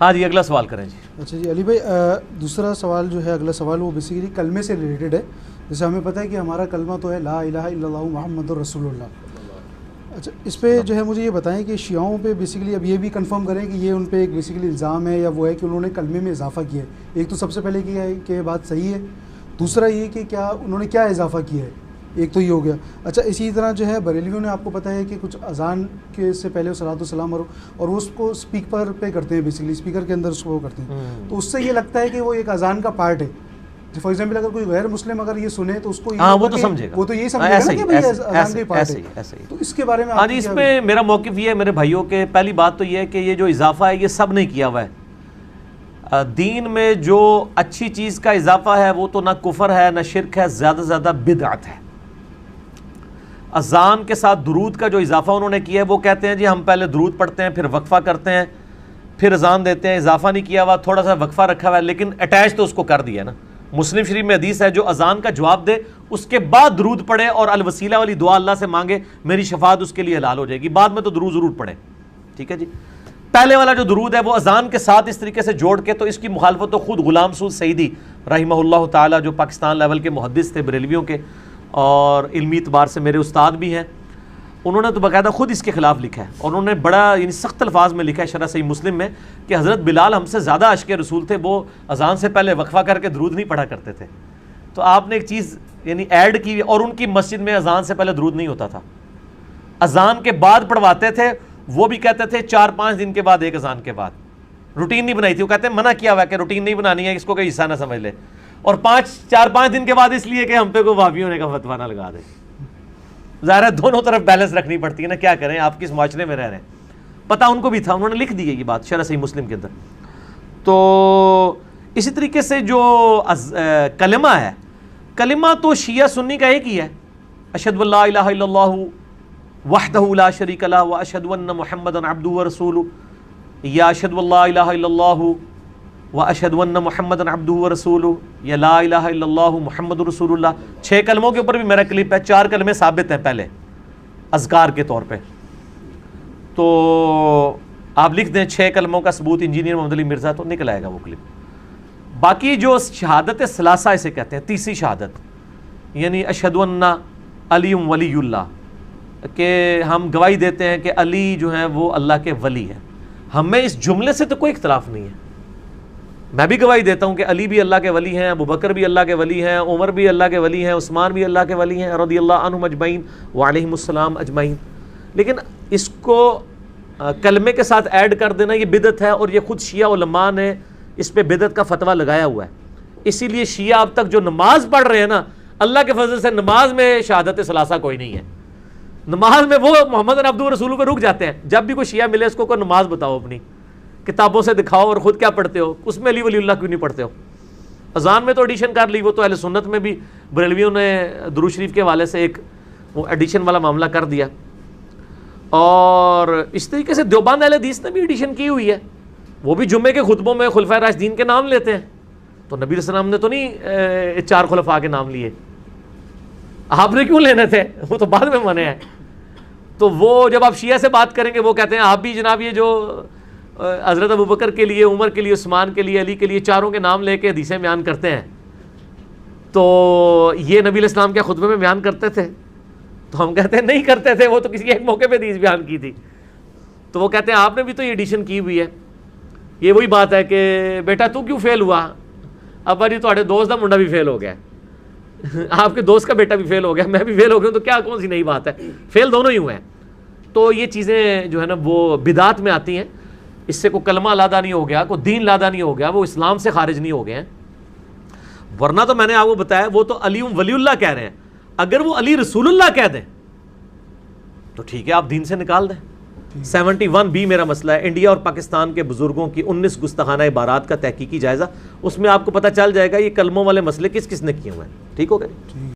ہاں جی اگلا سوال کریں جی. اچھا جی علی بھائی، دوسرا سوال جو ہے، اگلا سوال وہ بیسیکلی کلمے سے ریلیٹڈ ہے. جیسے ہمیں پتہ ہے کہ ہمارا کلمہ تو ہے لا الہ الا اللہ محمد رسول اللہ. اچھا اس پہ جو ہے مجھے یہ بتائیں کہ شیعوں پہ بیسیکلی اب یہ بھی کنفرم کریں کہ یہ ان پہ ایک بیسیکلی الزام ہے یا وہ ہے کہ انہوں نے کلمے میں اضافہ کیا ہے. ایک تو سب سے پہلے کیا ہے کہ بات صحیح ہے، دوسرا یہ کہ کیا انہوں نے کیا اضافہ کیا ہے، ایک تو یہ ہو گیا. اچھا اسی طرح جو ہے بریلویوں نے آپ کو پتہ ہے کہ کچھ اذان کے سے پہلے صلاۃ والسلام اور وہ اس کو اسپیکر پہ کرتے ہیں، بیسیکلی اسپیکر کے اندر اس کو کرتے ہیں. تو اس سے یہ لگتا ہے کہ وہ ایک اذان کا پارٹ ہے. فار ایگزامپل اگر کوئی غیر مسلم اگر یہ سنے تو اس کو وہ تو سمجھے گا، وہ تو یہی سمجھے گا کہ بھائی اذان کا پارٹ ہے. تو اس کے بارے میں ہاں جی اس میں میرا موقف یہ ہے میرے بھائیوں کے، پہلی بات تو یہ ہے کہ یہ جو اضافہ ہے یہ سب نہیں کیا ہوا ہے. دین میں جو اچھی چیز کا اضافہ ہے وہ تو نہ کفر ہے نہ شرک ہے، زیادہ سے زیادہ بدعت ہے. اذان کے ساتھ درود کا جو اضافہ انہوں نے کیا ہے وہ کہتے ہیں جی ہم پہلے درود پڑھتے ہیں پھر وقفہ کرتے ہیں پھر اذان دیتے ہیں. اضافہ نہیں کیا ہوا، تھوڑا سا وقفہ رکھا ہوا ہے لیکن اٹیچ تو اس کو کر دیا نا. مسلم شریف میں حدیث ہے جو اذان کا جواب دے اس کے بعد درود پڑھے اور الوسیلہ والی دعا اللہ سے مانگے، میری شفاعت اس کے لیے حلال ہو جائے گی. بعد میں تو درود ضرور پڑھے، ٹھیک ہے جی. پہلے والا جو درود ہے وہ اذان کے ساتھ اس طریقے سے جوڑ کے، تو اس کی مخالفت تو خود غلام سعود سعیدی رحمہ اللہ تعالیٰ جو پاکستان لیول کے محدث تھے بریلویوں کے اور علمی اعتبار سے میرے استاد بھی ہیں، انہوں نے تو باقاعدہ خود اس کے خلاف لکھا ہے اور انہوں نے بڑا یعنی سخت الفاظ میں لکھا ہے شرح صحیح مسلم میں کہ حضرت بلال ہم سے زیادہ عاشق رسول تھے، وہ اذان سے پہلے وقفہ کر کے درود نہیں پڑھا کرتے تھے. تو آپ نے ایک چیز یعنی ایڈ کی، اور ان کی مسجد میں اذان سے پہلے درود نہیں ہوتا تھا، اذان کے بعد پڑھواتے تھے. وہ بھی کہتے تھے 4-5 دن کے بعد ایک اذان کے بعد. روٹین نہیں بنائی تھی، وہ کہتے ہیں منع کیا ہوا کہ روٹین نہیں بنانی ہے، اس کو کوئی حصہ نہ سمجھ لے. اور 4-5 دن کے بعد اس لیے کہ ہم پہ کوئی وہابی ہونے کا فتویٰ نہ لگا دے. ظاہر ہے دونوں طرف بیلنس رکھنی پڑتی ہے نا، کیا کریں آپ کس معاشرے میں رہ رہے ہیں. پتہ ان کو بھی تھا، انہوں نے لکھ دی ہے یہ بات شرح صحیح مسلم کے اندر. تو اسی طریقے سے جو کلمہ ہے، کلمہ تو شیعہ سنی کا ایک ہی ہے، اشہد ان لا الہ الا اللہ وحدہ لا شریک لہ واشہد ان محمدا عبدہ ورسولہ، یا اشہد ان لا الہ الا اللہ واشہد ان محمدا عبدہ ورسولہ، یا لا الہ الا اللہ محمد رسول اللہ. 6 کلموں کے اوپر بھی میرا کلپ ہے، 4 کلمے ثابت ہیں پہلے اذکار کے طور پہ. تو آپ لکھ دیں 6 کلموں کا ثبوت انجینئر محمد علی مرزا، تو نکل آئے گا وہ کلپ. باقی جو شہادت ثلاثہ اسے کہتے ہیں، تیسری شہادت، یعنی اشہد ان علی ولی اللہ، کہ ہم گواہی دیتے ہیں کہ علی جو ہیں وہ اللہ کے ولی ہیں. ہمیں اس جملے سے تو کوئی اختلاف نہیں ہے. میں بھی گواہی دیتا ہوں کہ علی بھی اللہ کے ولی ہیں، ابو بکر بھی اللہ کے ولی ہیں، عمر بھی اللہ کے ولی ہیں، عثمان بھی اللہ کے ولی ہیں رضی اللہ عنہم اجمعین وعلیہم السلام اجمعین. لیکن اس کو کلمے کے ساتھ ایڈ کر دینا یہ بدعت ہے، اور یہ خود شیعہ علماء نے اس پہ بدعت کا فتویٰ لگایا ہوا ہے. اسی لیے شیعہ اب تک جو نماز پڑھ رہے ہیں نا، اللہ کے فضل سے نماز میں شہادت ثلاثہ کوئی نہیں ہے. نماز میں وہ محمد عبدہ رسول کو رک جاتے ہیں. جب بھی کوئی شیعہ ملے اس کو کوئی نماز بتاؤ، اپنی کتابوں سے دکھاؤ اور خود کیا پڑھتے ہو، اس میں علی ولی اللہ کیوں نہیں پڑھتے ہو. اذان میں تو ایڈیشن کر لی، وہ تو اہل سنت میں بھی بریلویوں نے درود شریف کے حوالے سے ایک وہ ایڈیشن والا معاملہ کر دیا. اور اس طریقے سے دیوبند اہل حدیث نے بھی ایڈیشن کی ہوئی ہے، وہ بھی جمعے کے خطبوں میں خلفائے راشدین کے نام لیتے ہیں. تو نبی علیہ السلام نے تو نہیں 4 خلفاء کے نام لیے، آپ نے کیوں لینے تھے، وہ تو بعد میں منع ہے. تو وہ جب آپ شیعہ سے بات کریں گے وہ کہتے ہیں آپ بھی جناب یہ جو حضرت ابو بکر کے لیے، عمر کے لیے، عثمان کے لیے، علی کے لیے 4 کے نام لے کے حدیثیں بیان کرتے ہیں، تو یہ نبی علیہ السلام کے خطبے میں بیان کرتے تھے؟ تو ہم کہتے ہیں نہیں کرتے تھے، وہ تو کسی ایک موقع پہ حدیث بیان کی تھی. تو وہ کہتے ہیں آپ نے بھی تو یہ ایڈیشن کی ہوئی ہے. یہ وہی بات ہے کہ بیٹا تو کیوں فیل ہوا، ابا جی تھوڑے دوست کا منڈا بھی فیل ہو گیا، آپ کے دوست کا بیٹا بھی فیل ہو گیا، میں بھی فیل ہو گیا، تو کیا کون سی نئی بات ہے، فیل دونوں ہی ہوئے ہیں. تو یہ چیزیں جو ہے نا وہ بدعات میں آتی ہیں. اس سے کوئی کلمہ لادہ نہیں ہو گیا، کوئی دین لادہ نہیں ہو گیا، وہ اسلام سے خارج نہیں ہو گئے ہیں. ورنہ تو میں نے آپ کو بتایا وہ تو علی ولی اللہ کہہ رہے ہیں، اگر وہ علی رسول اللہ کہہ دیں تو ٹھیک ہے، آپ دین سے نکال دیں. 71B میرا مسئلہ ہے، انڈیا اور پاکستان کے بزرگوں کی 19 گستاخانہ عبارات کا تحقیقی جائزہ، اس میں آپ کو پتہ چل جائے گا یہ کلموں والے مسئلے کس کس نے کیے ہوئے ہیں. ٹھیک ہو گئے.